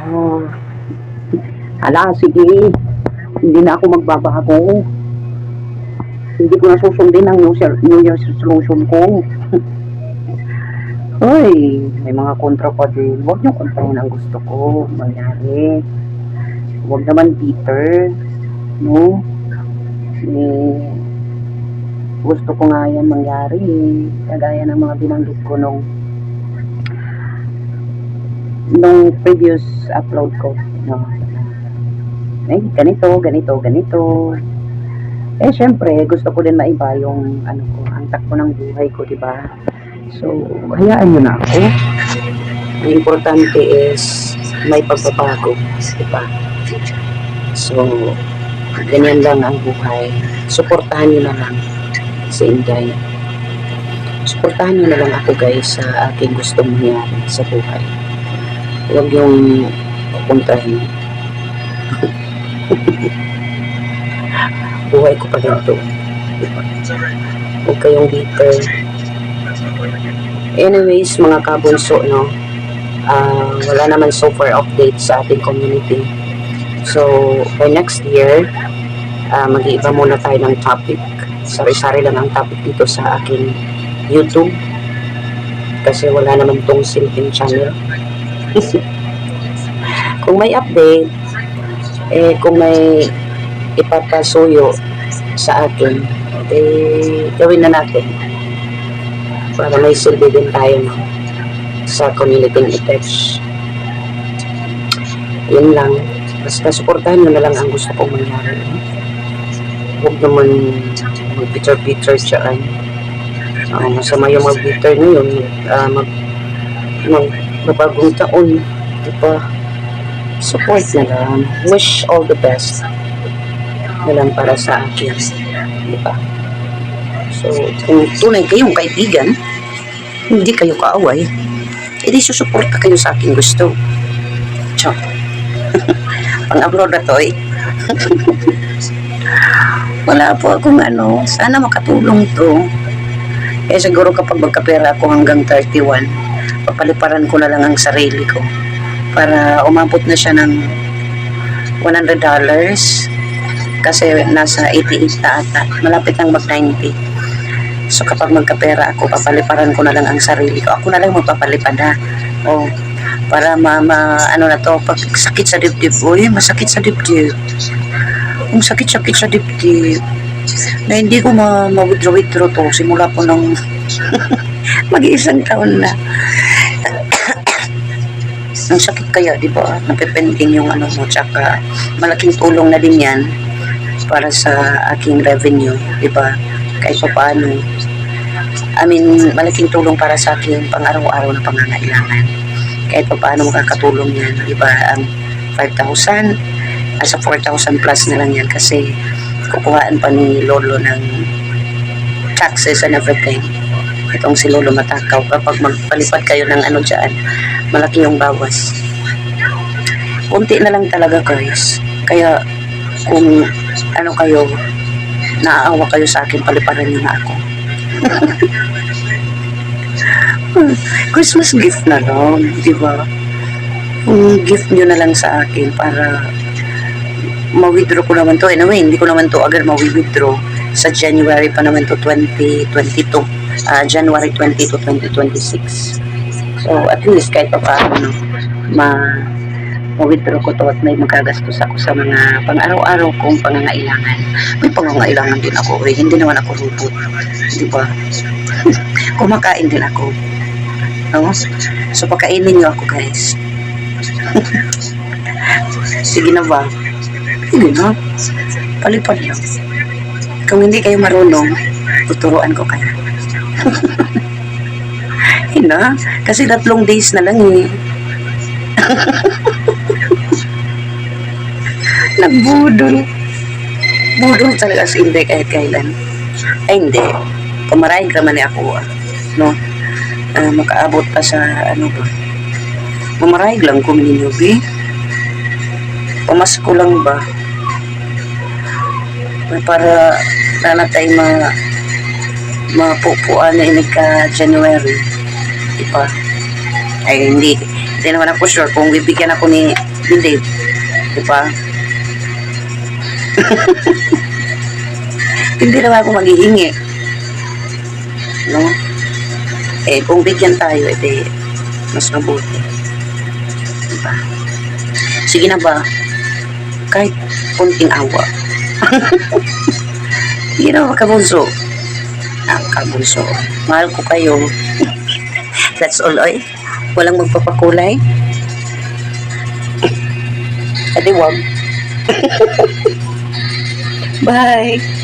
Oh, hala, sige. Hindi na ako magbabago. Hindi ko na susundin ang New Year's resolution ko. Hoy, may mga kontra pa din. Huwag niyo kontrahin ang gusto ko mangyari. Huwag naman bitter. No? Eh, gusto ko nga yan mangyari. Kagaya ng mga binanggit ko nung previous upload ko. No? Eh, ganito, ganito, ganito. Eh, syempre, gusto ko din maiba yung, ang takbo ng buhay ko, di ba? So, hayaan nyo na ako. Ang importante is, may pagbabago, di ba? So, ganyan lang ang buhay. Suportahan nyo na lang si Inday. Suportahan nyo na lang ako, guys, sa aking gustong mangyari sa buhay. Huwag yung pupuntahin. Buhay ko pa rin ito. Huwag kayong bitter. Anyways, mga kabunso, no? Wala naman so far update sa ating community. So, by next year, mag-iiba muna tayo ng topic. Sari-sari lang ang topic dito sa aking YouTube. Kasi wala naman tong silping channel. Kung may update, kung may ipapasuyo sa akin, gawin na natin para may silbi din tayo sa community attach. Yun lang, basta supportahan nyo na lang ang gusto kong mangyari. Huwag naman mag-bitter dyan. Masama yung mag-bitter nyo yun, magbagong taon, diba? Support na lang, wish all the best na lang para sa akin, diba? So, kung tunay kayong kaibigan, hindi kayo kaaway, edi susuporta kayo sa aking gusto. Tiyo. Pang-upload na to, Wala po akong sana makatulong to. Siguro kapag magkapera ako hanggang 31, papaliparan ko na lang ang sarili ko para umabot na siya ng $100 kasi nasa 88 na ata, malapit nang mag 90. So kapag magkapera ako, papaliparan ko na lang ang sarili ko, ako na lang magpapalipad para ano na to, pag sakit sa dibdib, masakit sa dibdib, kung sakit sa dibdib na hindi ko ma-withdraw to simula po nung mag-iisang taon na. Ang sakit kaya, di ba? Napipending yung mo, tsaka malaking tulong na din yan para sa aking revenue, di ba? Kahit pa paano. Malaking tulong para sa aking pang-araw-araw na pangangailangan. Kahit pa paano makakatulong yan, di ba? Ang 5,000, nasa 4,000 plus na lang yan kasi kukuhaan pa ni Lolo ng taxes and everything. Itong si Lolo Matakaw, kapag magpalipad kayo ng dyan, malaki yung bawas. Kunti na lang talaga, guys. Kaya kung kayo, naaawa kayo sa akin, paliparan nyo na ako. Christmas gift na lang, di ba? Gift nyo na lang sa akin para ma-withdraw ko naman to. Anyway, hindi ko naman to agad ma-withdraw. Sa January pa naman to 2022. January 20 to 2026. So, at least kahit pa paano, ma-withdraw ko to at may magagastos ako sa mga pang-araw-araw kong pangangailangan. May pangangailangan din ako. Hindi naman ako robot. Di ba? Kumakain din ako. No? So, pakainin nyo ako, guys. Sige na ba? Sige na. Palipad lang. Kung hindi kayo marunong, tuturuan ko kayo. Kasi 3 days na lang Nagbudol. Budol talaga si Inday kahit kailan. Ay, hindi. Pumarayag naman ako, no? Makaabot pa sa, pumarayag lang kung ninyo, Pamasko lang ba? Para nanatay mapupuan na inig ka January. Diba? Ay, Hindi naman ako sure kung bibigyan ako ni Dave. Di ba? Hindi naman ako maghihingi. No? Eh, kung bigyan tayo, edi mas mabuti. Di ba? Sige na ba? Kahit kunting awa. Sige na, kabunso. Kabunso. Mahal ko kayo. That's all, oy. Walang magpapakulay. Edi wag. Bye.